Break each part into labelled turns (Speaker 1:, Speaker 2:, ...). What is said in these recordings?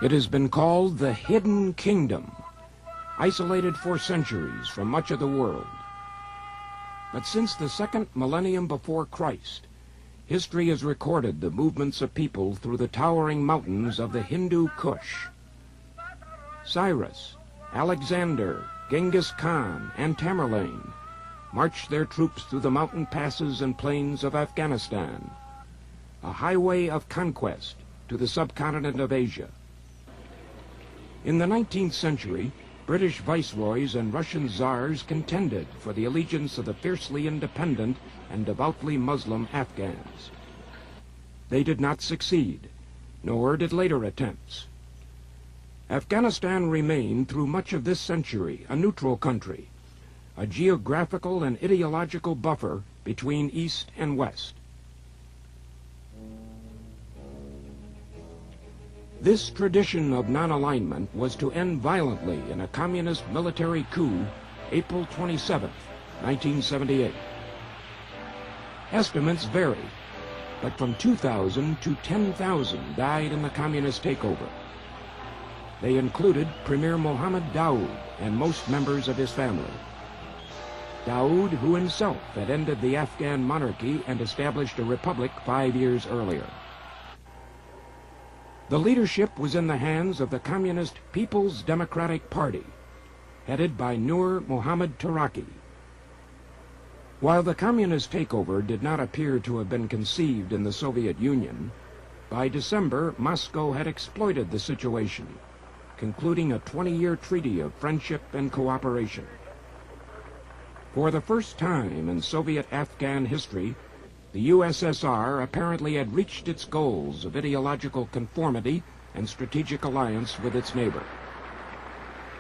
Speaker 1: It has been called the Hidden Kingdom, isolated for centuries from much of the world. But since the second millennium before Christ, history has recorded the movements of people through the towering mountains of the Hindu Kush. Cyrus, Alexander, Genghis Khan, and Tamerlane marched their troops through the mountain passes and plains of Afghanistan, a highway of conquest to the subcontinent of Asia. In the 19th century, British viceroys and Russian czars contended for the allegiance of the fiercely independent and devoutly Muslim Afghans. They did not succeed, nor did later attempts. Afghanistan remained through much of this century a neutral country, a geographical and ideological buffer between East and West. This tradition of non-alignment was to end violently in a communist military coup April 27, 1978. Estimates vary, but from 2,000 to 10,000 died in the communist takeover. They included Premier Mohammed Daoud and most members of his family. Daoud, who himself had ended the Afghan monarchy and established a republic 5 years earlier. The leadership was in the hands of the Communist People's Democratic Party, headed by Nur Mohammad Taraki. While the communist takeover did not appear to have been conceived in the Soviet Union, by December, Moscow had exploited the situation, concluding a 20-year treaty of friendship and cooperation. For the first time in Soviet-Afghan history, the USSR apparently had reached its goals of ideological conformity and strategic alliance with its neighbor.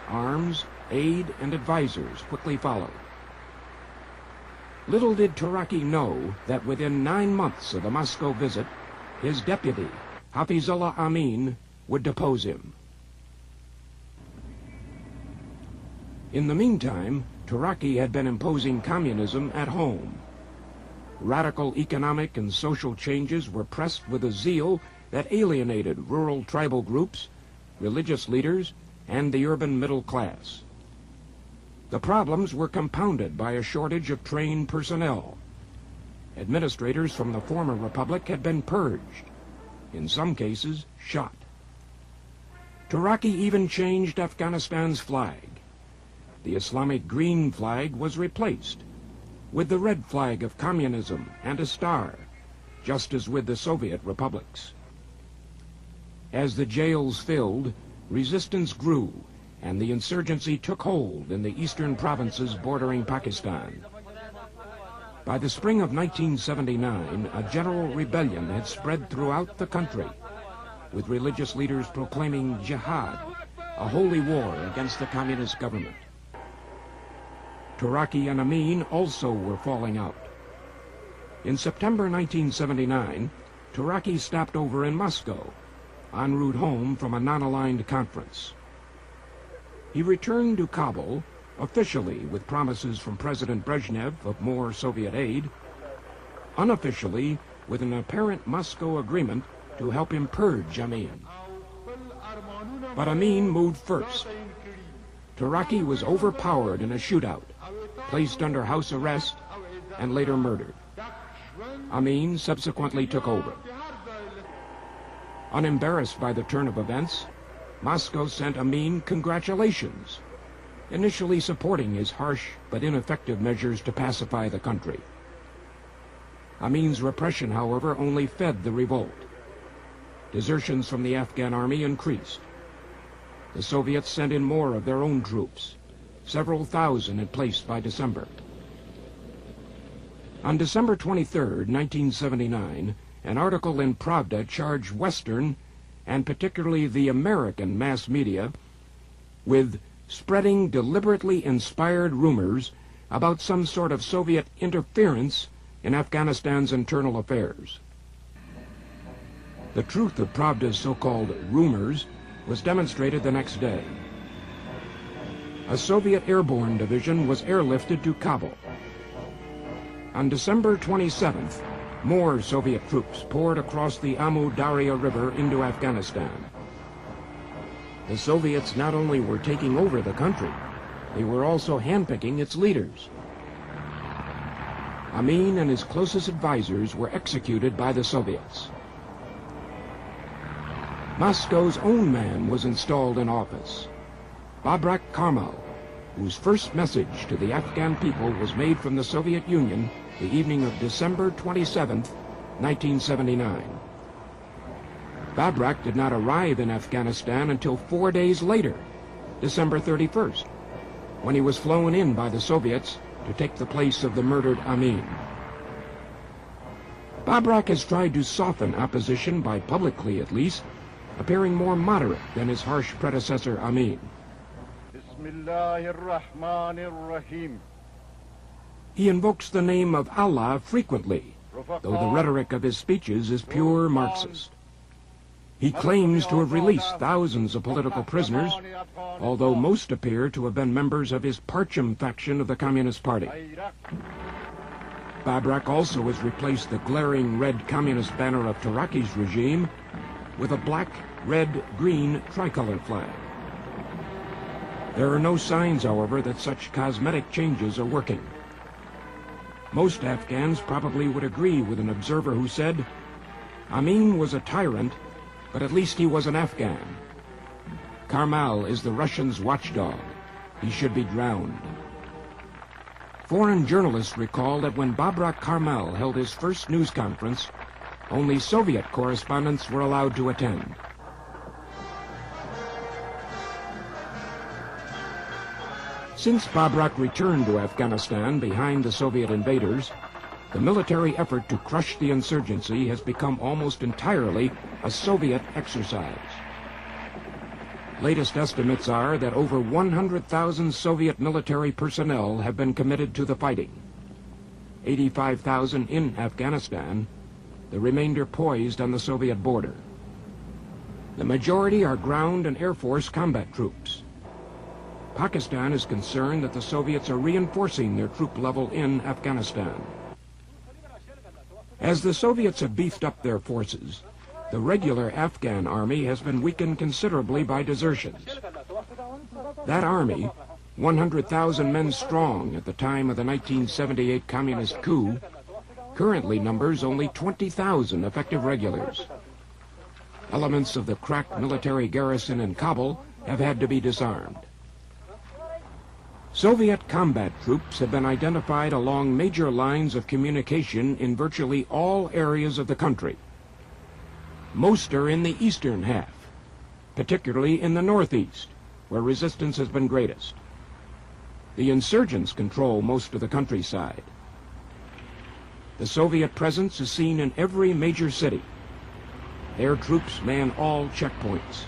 Speaker 1: Arms, aid, and advisors quickly followed. Little did Taraki know that within 9 months of the Moscow visit, his deputy, Hafizullah Amin, would depose him. In the meantime, Taraki had been imposing communism at home. Radical economic and social changes were pressed with a zeal that alienated rural tribal groups, religious leaders, and the urban middle class. The problems were compounded by a shortage of trained personnel. Administrators from the former republic had been purged, in some cases shot. Taraki even changed Afghanistan's flag. The Islamic green flag was replaced with the red flag of communism and a star, just as with the Soviet republics. As the jails filled, resistance grew, and the insurgency took hold in the eastern provinces bordering Pakistan. By the spring of 1979, a general rebellion had spread throughout the country, with religious leaders proclaiming jihad, a holy war against the communist government. Taraki and Amin also were falling out. In September 1979, Taraki stopped over in Moscow, en route home from a non-aligned conference. He returned to Kabul, officially with promises from President Brezhnev of more Soviet aid, unofficially with an apparent Moscow agreement to help him purge Amin. But Amin moved first. Taraki was overpowered in a shootout, placed under house arrest, and later murdered. Amin subsequently took over. Unembarrassed by the turn of events, Moscow sent Amin congratulations, initially supporting his harsh but ineffective measures to pacify the country. Amin's repression, however, only fed the revolt. Desertions from the Afghan army increased. The Soviets sent in more of their own troops, several thousand in place by December. On December 23, 1979, an article in Pravda charged Western, and particularly the American mass media, with spreading deliberately inspired rumors about some sort of Soviet interference in Afghanistan's internal affairs. The truth of Pravda's so-called rumors was demonstrated the next day. A Soviet airborne division was airlifted to Kabul. On December 27th, more Soviet troops poured across the Amu Darya River into Afghanistan. The Soviets not only were taking over the country, they were also handpicking its leaders. Amin and his closest advisors were executed by the Soviets. Moscow's own man was installed in office, Babrak Karmal, whose first message to the Afghan people was made from the Soviet Union the evening of December 27, 1979. Babrak did not arrive in Afghanistan until 4 days later, December 31st, when he was flown in by the Soviets to take the place of the murdered Amin. Babrak has tried to soften opposition by publicly, at least, appearing more moderate than his harsh predecessor Amin. He invokes the name of Allah frequently, though the rhetoric of his speeches is pure Marxist. He claims to have released thousands of political prisoners, although most appear to have been members of his Parcham faction of the Communist Party. Babrak also has replaced the glaring red communist banner of Taraki's regime with a black, red, green tricolor flag. There are no signs, however, that such cosmetic changes are working. Most Afghans probably would agree with an observer who said, "Amin was a tyrant, but at least he was an Afghan. Karmal is the Russians' watchdog. He should be drowned." Foreign journalists recall that when Babrak Karmal held his first news conference, only Soviet correspondents were allowed to attend. Since Babrak returned to Afghanistan behind the Soviet invaders, the military effort to crush the insurgency has become almost entirely a Soviet exercise. Latest estimates are that over 100,000 Soviet military personnel have been committed to the fighting. 85,000 in Afghanistan, the remainder poised on the Soviet border. The majority are ground and Air Force combat troops. Pakistan is concerned that the Soviets are reinforcing their troop level in Afghanistan. As the Soviets have beefed up their forces, the regular Afghan army has been weakened considerably by desertions. That army, 100,000 men strong at the time of the 1978 communist coup, currently numbers only 20,000 effective regulars. Elements of the crack military garrison in Kabul have had to be disarmed. Soviet combat troops have been identified along major lines of communication in virtually all areas of the country. Most are in the eastern half, particularly in the northeast, where resistance has been greatest. The insurgents control most of the countryside. The Soviet presence is seen in every major city. Their troops man all checkpoints.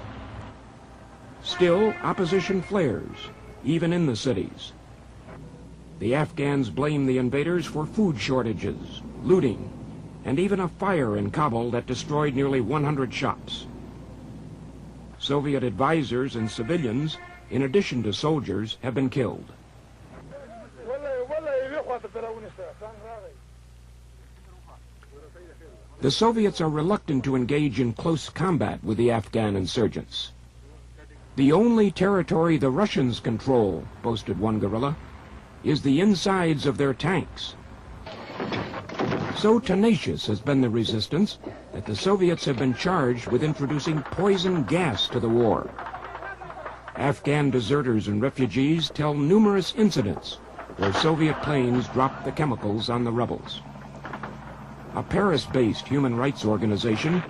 Speaker 1: Still, opposition flares, even in the cities. The Afghans blame the invaders for food shortages, looting, and even a fire in Kabul that destroyed nearly 100 shops. Soviet advisors and civilians, in addition to soldiers, have been killed. The Soviets are reluctant to engage in close combat with the Afghan insurgents. "The only territory the Russians control," boasted one guerrilla, "is the insides of their tanks." So tenacious has been the resistance that the Soviets have been charged with introducing poison gas to the war. Afghan deserters and refugees tell numerous incidents where Soviet planes dropped the chemicals on the rebels. A Paris-based human rights organization,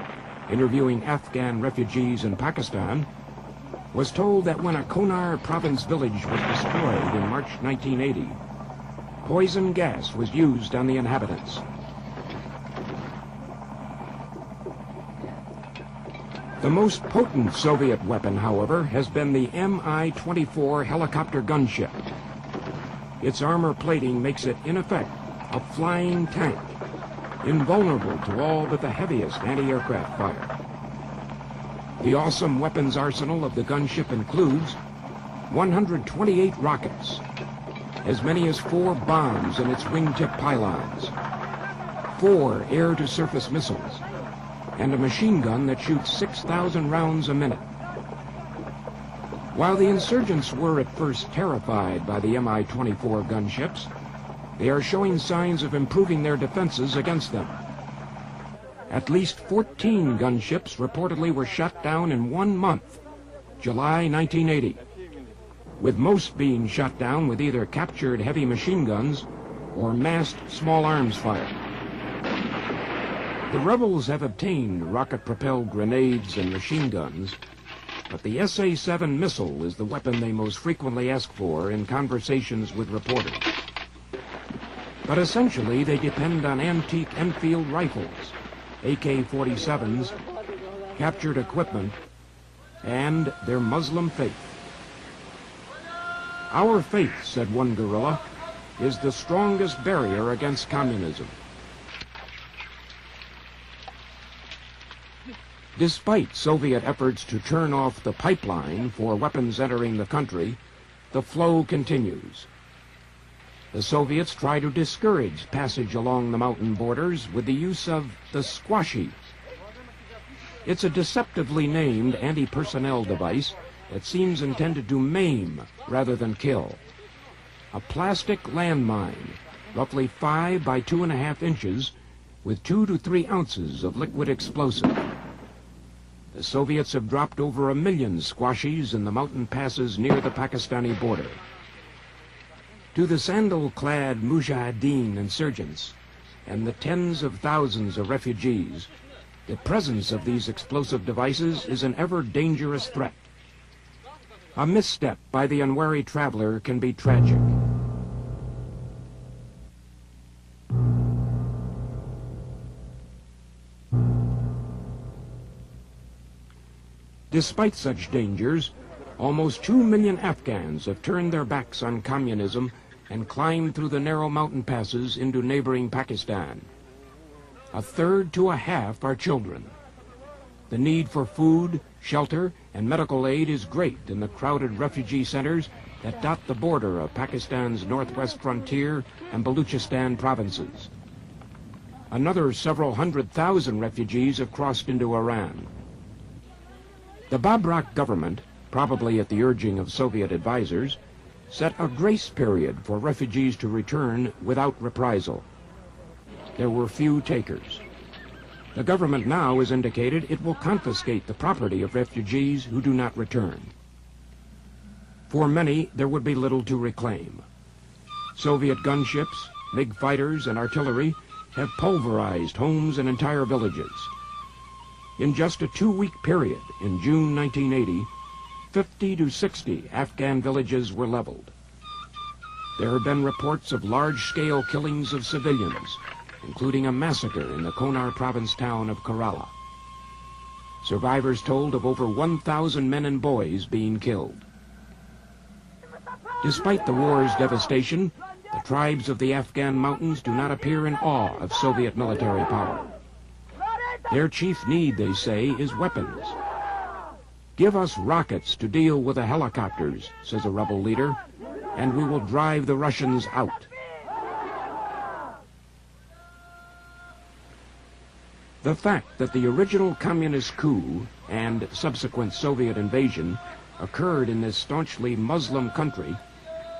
Speaker 1: interviewing Afghan refugees in Pakistan, was told that when a Konar province village was destroyed in March 1980, poison gas was used on the inhabitants. The most potent Soviet weapon, however, has been the Mi-24 helicopter gunship. Its armor plating makes it, in effect, a flying tank, invulnerable to all but the heaviest anti-aircraft fire. The awesome weapons arsenal of the gunship includes 128 rockets, as many as 4 bombs in its wingtip pylons, 4 air-to-surface missiles, and a machine gun that shoots 6,000 rounds a minute. While the insurgents were at first terrified by the Mi-24 gunships, they are showing signs of improving their defenses against them. At least 14 gunships reportedly were shot down in 1 month, July 1980, with most being shot down with either captured heavy machine guns or massed small arms fire. The rebels have obtained rocket-propelled grenades and machine guns, but the SA-7 missile is the weapon they most frequently ask for in conversations with reporters. But essentially, they depend on antique Enfield rifles, AK-47s, captured equipment, and their Muslim faith. Our faith, said one guerrilla, is the strongest barrier against communism. Despite Soviet efforts to turn off the pipeline for weapons entering the country, the flow continues. The Soviets try to discourage passage along the mountain borders with the use of the squashies. It's a deceptively named anti-personnel device that seems intended to maim rather than kill. A plastic landmine, roughly 5 by 2.5 inches, with 2 to 3 ounces of liquid explosive. The Soviets have dropped over 1 million squashies in the mountain passes near the Pakistani border. To the sandal-clad Mujahideen insurgents and the tens of thousands of refugees, the presence of these explosive devices is an ever-dangerous threat. A misstep by the unwary traveler can be tragic. Despite such dangers, almost 2 million Afghans have turned their backs on communism and climbed through the narrow mountain passes into neighboring Pakistan. 1/3 to 1/2 are children. The need for food, shelter, and medical aid is great in the crowded refugee centers that dot the border of Pakistan's northwest frontier and Baluchistan provinces. Another several 100,000 refugees have crossed into Iran. The Babrak government, probably at the urging of Soviet advisors, set a grace period for refugees to return without reprisal. There were few takers. The government now has indicated it will confiscate the property of refugees who do not return. For many, there would be little to reclaim. Soviet gunships, MiG fighters, and artillery have pulverized homes and entire villages. In just a 2-week period, in June 1980, 50 to 60 Afghan villages were leveled. There have been reports of large-scale killings of civilians, including a massacre in the Konar province town of Kerala. Survivors told of over 1,000 men and boys being killed. Despite the war's devastation, the tribes of the Afghan mountains do not appear in awe of Soviet military power. Their chief need, they say, is weapons. Give us rockets to deal with the helicopters, says a rebel leader, and we will drive the Russians out. The fact that the original communist coup and subsequent Soviet invasion occurred in this staunchly Muslim country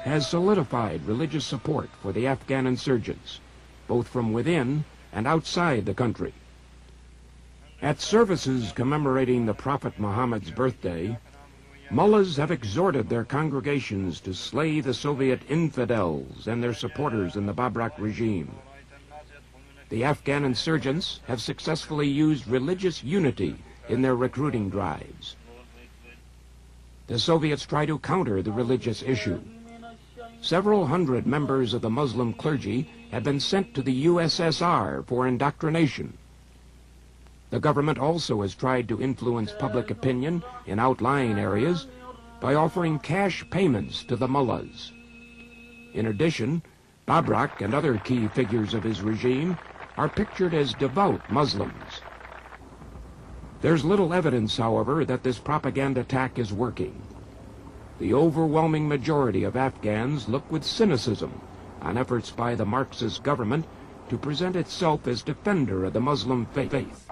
Speaker 1: has solidified religious support for the Afghan insurgents, both from within and outside the country. At services commemorating the Prophet Muhammad's birthday, mullahs have exhorted their congregations to slay the Soviet infidels and their supporters in the Babrak regime. The Afghan insurgents have successfully used religious unity in their recruiting drives. The Soviets try to counter the religious issue. Several hundred members of the Muslim clergy have been sent to the USSR for indoctrination. The government also has tried to influence public opinion in outlying areas by offering cash payments to the mullahs. In addition, Babrak and other key figures of his regime are pictured as devout Muslims. There's little evidence, however, that this propaganda attack is working. The overwhelming majority of Afghans look with cynicism on efforts by the Marxist government to present itself as defender of the Muslim faith.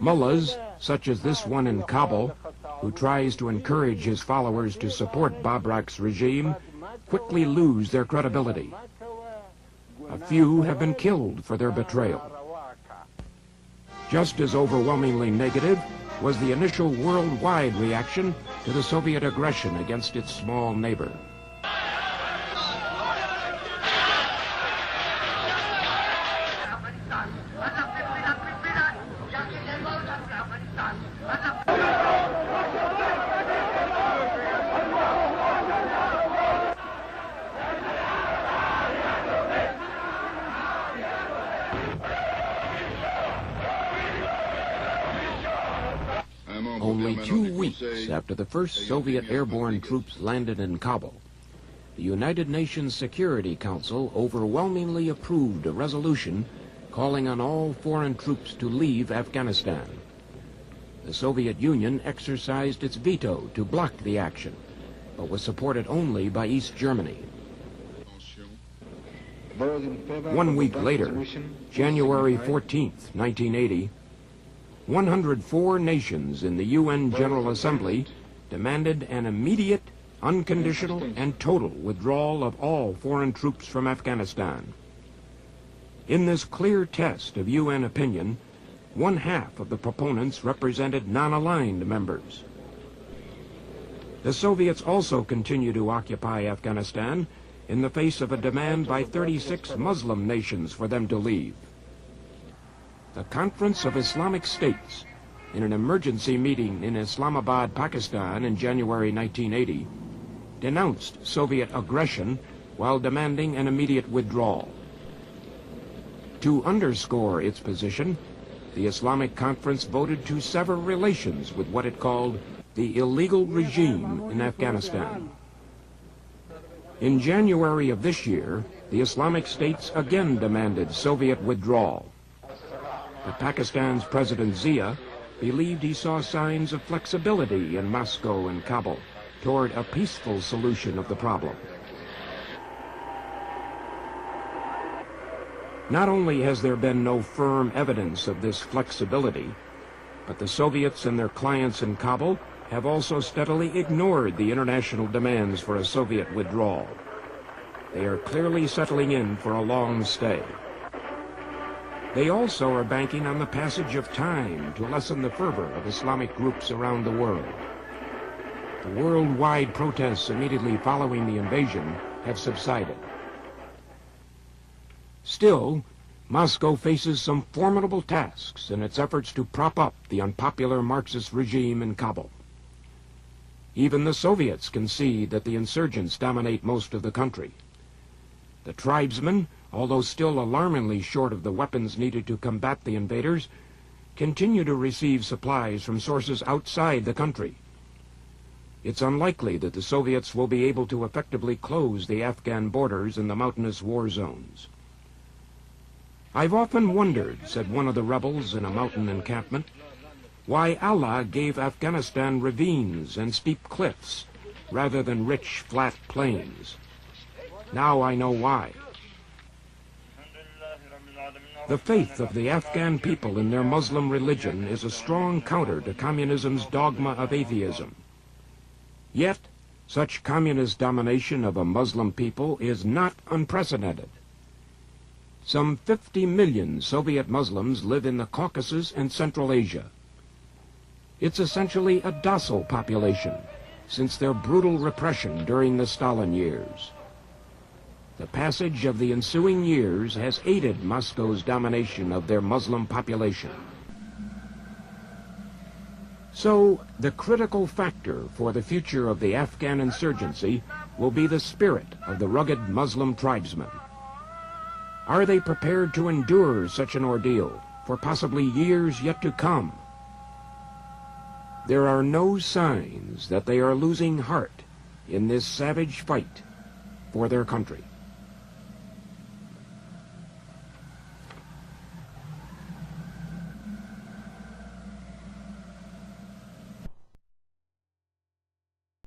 Speaker 1: Mullahs, such as this one in Kabul, who tries to encourage his followers to support Babrak's regime, quickly lose their credibility. A few have been killed for their betrayal. Just as overwhelmingly negative was the initial worldwide reaction to the Soviet aggression against its small neighbor. Only 2 weeks after the first Soviet airborne troops landed in Kabul, the United Nations Security Council overwhelmingly approved a resolution calling on all foreign troops to leave Afghanistan. The Soviet Union exercised its veto to block the action, but was supported only by East Germany. 1 week later, January 14th, 1980, 104 nations in the UN General Assembly demanded an immediate, unconditional, and total withdrawal of all foreign troops from Afghanistan. In this clear test of UN opinion, 1/2 of the proponents represented non-aligned members. The Soviets also continue to occupy Afghanistan in the face of a demand by 36 Muslim nations for them to leave. The Conference of Islamic States, in an emergency meeting in Islamabad, Pakistan in January 1980, denounced Soviet aggression while demanding an immediate withdrawal. To underscore its position, the Islamic Conference voted to sever relations with what it called the illegal regime in Afghanistan. In January of this year, the Islamic States again demanded Soviet withdrawal. But Pakistan's President Zia believed he saw signs of flexibility in Moscow and Kabul toward a peaceful solution of the problem. Not only has there been no firm evidence of this flexibility, but the Soviets and their clients in Kabul have also steadily ignored the international demands for a Soviet withdrawal. They are clearly settling in for a long stay. They also are banking on the passage of time to lessen the fervor of Islamic groups around the world. The worldwide protests immediately following the invasion have subsided. Still, Moscow faces some formidable tasks in its efforts to prop up the unpopular Marxist regime in Kabul. Even the Soviets concede that the insurgents dominate most of the country. The tribesmen, although still alarmingly short of the weapons needed to combat the invaders, continue to receive supplies from sources outside the country. It's unlikely that the Soviets will be able to effectively close the Afghan borders in the mountainous war zones. "I've often wondered," said one of the rebels in a mountain encampment, "why Allah gave Afghanistan ravines and steep cliffs rather than rich, flat plains. Now I know why." The faith of the Afghan people in their Muslim religion is a strong counter to communism's dogma of atheism. Yet, such communist domination of a Muslim people is not unprecedented. Some 50 million Soviet Muslims live in the Caucasus and Central Asia. It's essentially a docile population since their brutal repression during the Stalin years. The passage of the ensuing years has aided Moscow's domination of their Muslim population. So, the critical factor for the future of the Afghan insurgency will be the spirit of the rugged Muslim tribesmen. Are they prepared to endure such an ordeal for possibly years yet to come? There are no signs that they are losing heart in this savage fight for their country.